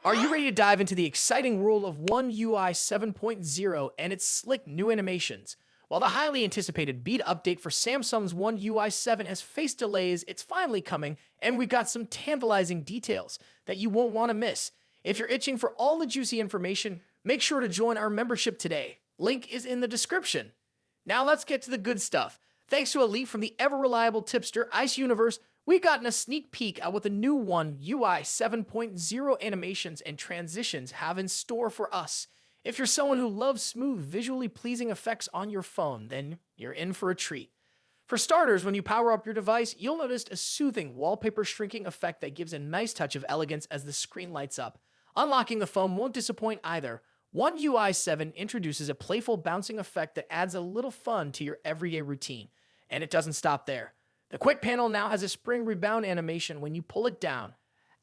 Are you ready to dive into the exciting world of One UI 7.0 and its slick new animations? While the highly anticipated beta update for Samsung's One UI 7 has faced delays, it's finally coming, and we've got some tantalizing details that you won't want to miss. If you're itching for all the juicy information, make sure to join our membership today. Link is in the description. Now let's get to the good stuff. Thanks to a leak from the ever-reliable tipster Ice Universe, we've gotten a sneak peek at what the new One UI 7.0 animations and transitions have in store for us. If you're someone who loves smooth, visually pleasing effects on your phone, then you're in for a treat. For starters, when you power up your device, you'll notice a soothing wallpaper shrinking effect that gives a nice touch of elegance as the screen lights up. Unlocking the phone won't disappoint either. One UI 7 introduces a playful bouncing effect that adds a little fun to your everyday routine. And it doesn't stop there. The quick panel now has a spring rebound animation when you pull it down,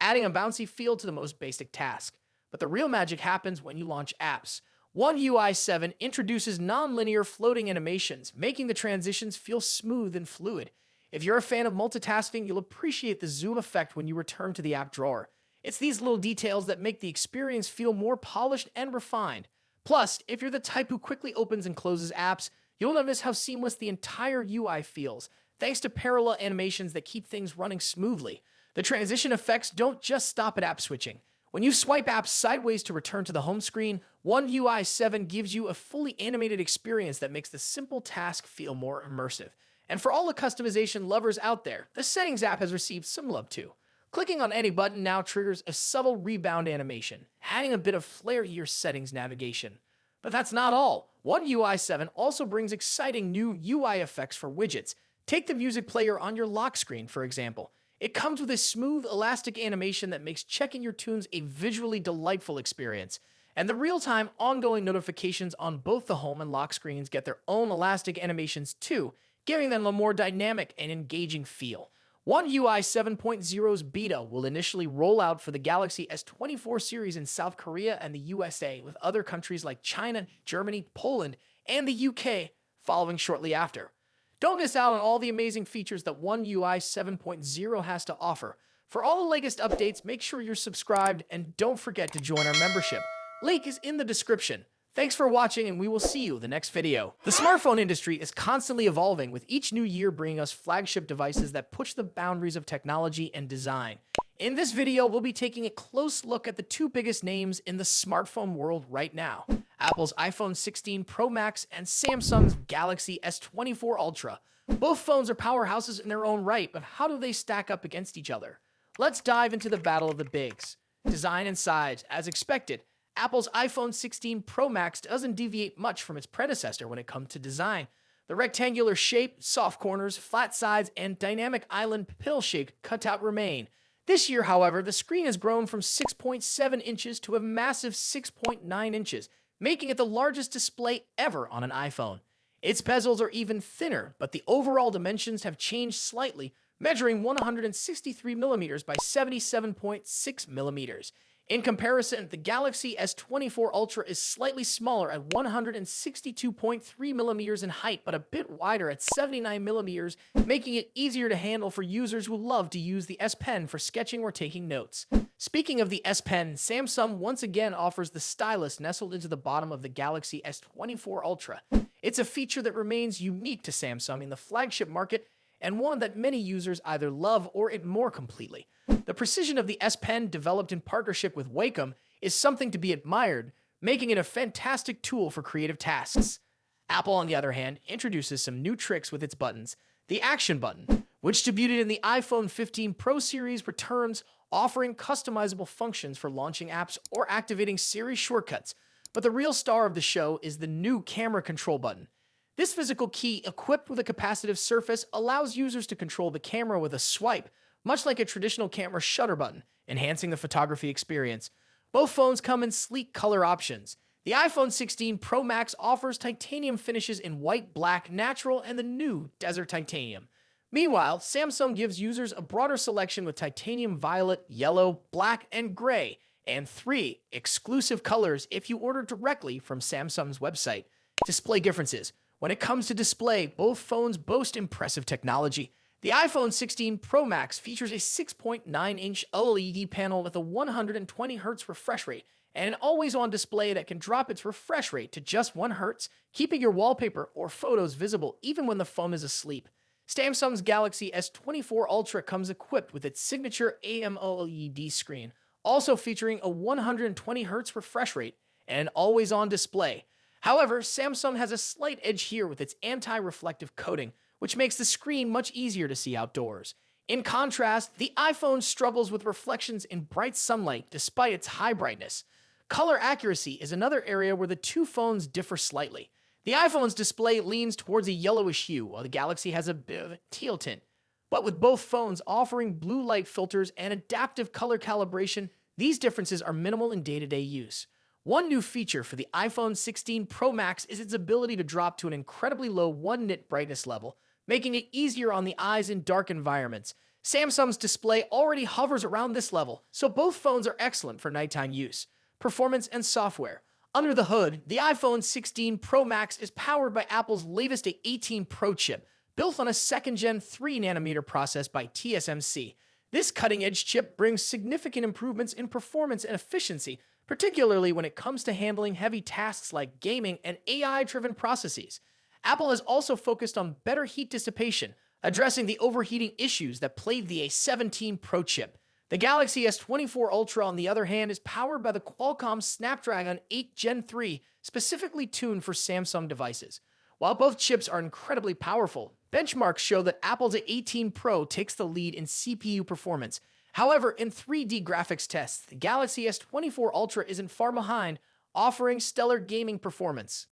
adding a bouncy feel to the most basic task. But the real magic happens when you launch apps. One UI 7 introduces non-linear floating animations, making the transitions feel smooth and fluid. If you're a fan of multitasking, you'll appreciate the zoom effect when you return to the app drawer. It's these little details that make the experience feel more polished and refined. Plus, if you're the type who quickly opens and closes apps, you'll notice how seamless the entire UI feels, thanks to parallel animations that keep things running smoothly. The transition effects don't just stop at app switching. When you swipe apps sideways to return to the home screen, One UI 7 gives you a fully animated experience that makes the simple task feel more immersive. And for all the customization lovers out there, the Settings app has received some love too. Clicking on any button now triggers a subtle rebound animation, adding a bit of flair to your settings navigation. But that's not all. One UI 7 also brings exciting new UI effects for widgets. Take the music player on your lock screen, for example. It comes with a smooth, elastic animation that makes checking your tunes a visually delightful experience. And the real-time, ongoing notifications on both the home and lock screens get their own elastic animations too, giving them a more dynamic and engaging feel. One UI 7.0's beta will initially roll out for the Galaxy S24 series in South Korea and the USA, with other countries like China, Germany, Poland, and the UK following shortly after. Don't miss out on all the amazing features that One UI 7.0 has to offer. For all the latest updates, make sure you're subscribed and don't forget to join our membership. Link is in the description. Thanks for watching, and we will see you in the next video. The smartphone industry is constantly evolving, with each new year bringing us flagship devices that push the boundaries of technology and design. In this video, we'll be taking a close look at the two biggest names in the smartphone world right now: Apple's iPhone 16 Pro Max and Samsung's Galaxy S24 Ultra. Both phones are powerhouses in their own right, but how do they stack up against each other? Let's dive into the battle of the bigs. Design and size. As expected, Apple's iPhone 16 Pro Max doesn't deviate much from its predecessor when it comes to design. The rectangular shape, soft corners, flat sides, and dynamic island pill-shaped cutout remain. This year, however, the screen has grown from 6.7 inches to a massive 6.9 inches, making it the largest display ever on an iPhone. Its bezels are even thinner, but the overall dimensions have changed slightly, measuring 163mm by 77.6mm. In comparison, the Galaxy S24 Ultra is slightly smaller at 162.3mm in height, but a bit wider at 79mm, making it easier to handle for users who love to use the S Pen for sketching or taking notes. Speaking of the S Pen, Samsung once again offers the stylus nestled into the bottom of the Galaxy S24 Ultra. It's a feature that remains unique to Samsung in the flagship market, and one that many users either love or ignore completely. The precision of the S Pen, developed in partnership with Wacom, is something to be admired, making it a fantastic tool for creative tasks. Apple, on the other hand, introduces some new tricks with its buttons. The Action button, which debuted in the iPhone 15 Pro series, returns, offering customizable functions for launching apps or activating Siri shortcuts. But the real star of the show is the new Camera Control button. This physical key, equipped with a capacitive surface, allows users to control the camera with a swipe, much like a traditional camera shutter button, enhancing the photography experience. Both phones come in sleek color options. The iPhone 16 Pro Max offers titanium finishes in white, black, natural, and the new Desert Titanium. Meanwhile, Samsung gives users a broader selection with titanium violet, yellow, black, and gray, and 3 exclusive colors if you order directly from Samsung's website. Display differences. When it comes to display, both phones boast impressive technology. The iPhone 16 Pro Max features a 6.9-inch OLED panel with a 120Hz refresh rate and an always-on display that can drop its refresh rate to just 1 Hz, keeping your wallpaper or photos visible even when the phone is asleep. Samsung's Galaxy S24 Ultra comes equipped with its signature AMOLED screen, also featuring a 120Hz refresh rate and an always-on display. However, Samsung has a slight edge here with its anti-reflective coating, which makes the screen much easier to see outdoors. In contrast, the iPhone struggles with reflections in bright sunlight despite its high brightness. Color accuracy is another area where the two phones differ slightly. The iPhone's display leans towards a yellowish hue, while the Galaxy has a bit of a teal tint. But with both phones offering blue light filters and adaptive color calibration, these differences are minimal in day-to-day use. One new feature for the iPhone 16 Pro Max is its ability to drop to an incredibly low 1 nit brightness level, making it easier on the eyes in dark environments. Samsung's display already hovers around this level, so both phones are excellent for nighttime use. Performance and software. Under the hood, the iPhone 16 Pro Max is powered by Apple's latest A18 Pro chip, built on a second-gen 3nm process by TSMC. This cutting-edge chip brings significant improvements in performance and efficiency, particularly when it comes to handling heavy tasks like gaming and AI-driven processes. Apple has also focused on better heat dissipation, addressing the overheating issues that plagued the A17 Pro chip. The Galaxy S24 Ultra, on the other hand, is powered by the Qualcomm Snapdragon 8 Gen 3, specifically tuned for Samsung devices. While both chips are incredibly powerful, benchmarks show that Apple's A18 Pro takes the lead in CPU performance. However, in 3D graphics tests, the Galaxy S24 Ultra isn't far behind, offering stellar gaming performance.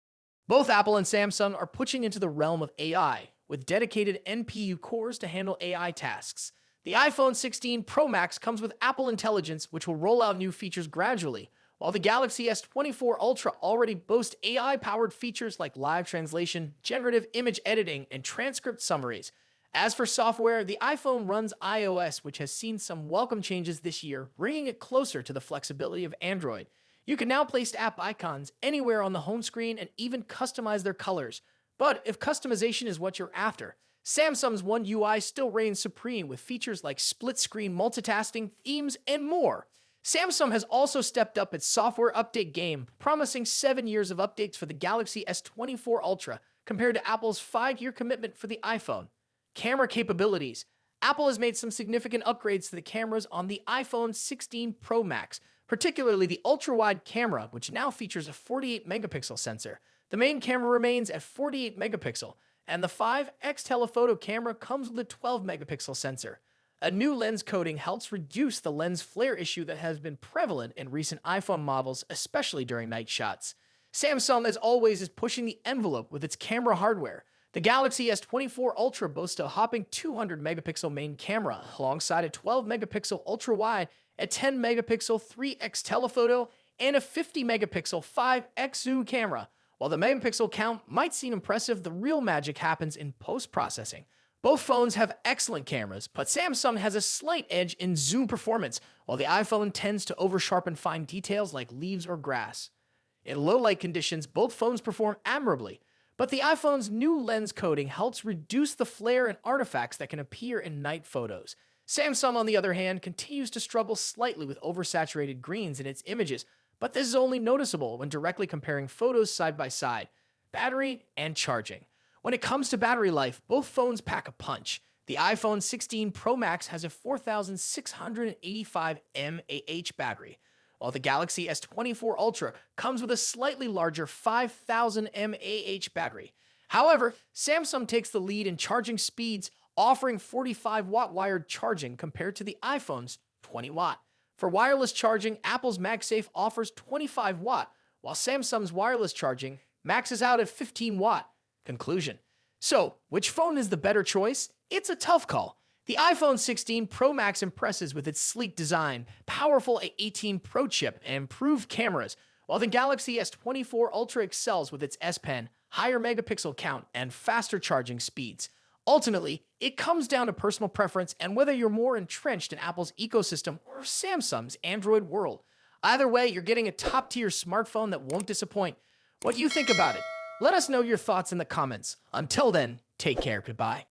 Both Apple and Samsung are pushing into the realm of AI, with dedicated NPU cores to handle AI tasks. The iPhone 16 Pro Max comes with Apple Intelligence, which will roll out new features gradually, while the Galaxy S24 Ultra already boasts AI-powered features like live translation, generative image editing, and transcript summaries. As for software, the iPhone runs iOS, which has seen some welcome changes this year, bringing it closer to the flexibility of Android. You can now place app icons anywhere on the home screen and even customize their colors. But if customization is what you're after, Samsung's One UI still reigns supreme with features like split-screen multitasking, themes, and more. Samsung has also stepped up its software update game, promising 7 years of updates for the Galaxy S24 Ultra compared to Apple's 5-year commitment for the iPhone. Camera capabilities. Apple has made some significant upgrades to the cameras on the iPhone 16 Pro Max, particularly the ultra-wide camera, which now features a 48-megapixel sensor. The main camera remains at 48 megapixel, and the 5x telephoto camera comes with a 12-megapixel sensor. A new lens coating helps reduce the lens flare issue that has been prevalent in recent iPhone models, especially during night shots. Samsung, as always, is pushing the envelope with its camera hardware. The Galaxy S24 Ultra boasts a hopping 200-megapixel main camera, alongside a 12-megapixel ultra-wide, a 10-megapixel 3x telephoto, and a 50-megapixel 5x zoom camera. While the megapixel count might seem impressive, the real magic happens in post-processing. Both phones have excellent cameras, but Samsung has a slight edge in zoom performance, while the iPhone tends to over-sharpen fine details like leaves or grass. In low-light conditions, both phones perform admirably, but the iPhone's new lens coating helps reduce the flare and artifacts that can appear in night photos. Samsung, on the other hand, continues to struggle slightly with oversaturated greens in its images, but this is only noticeable when directly comparing photos side by side. Battery and charging. When it comes to battery life, both phones pack a punch. The iPhone 16 Pro Max has a 4,685 mAh battery, while the Galaxy S24 Ultra comes with a slightly larger 5,000 mAh battery. However, Samsung takes the lead in charging speeds, offering 45-watt wired charging compared to the iPhone's 20-watt. For wireless charging, Apple's MagSafe offers 25-watt, while Samsung's wireless charging maxes out at 15-watt. Conclusion. So, which phone is the better choice? It's a tough call. The iPhone 16 Pro Max impresses with its sleek design, powerful A18 Pro chip, and improved cameras, while the Galaxy S24 Ultra excels with its S Pen, higher megapixel count, and faster charging speeds. Ultimately, it comes down to personal preference and whether you're more entrenched in Apple's ecosystem or Samsung's Android world. Either way, you're getting a top-tier smartphone that won't disappoint. What do you think about it? Let us know your thoughts in the comments. Until then, take care. Goodbye.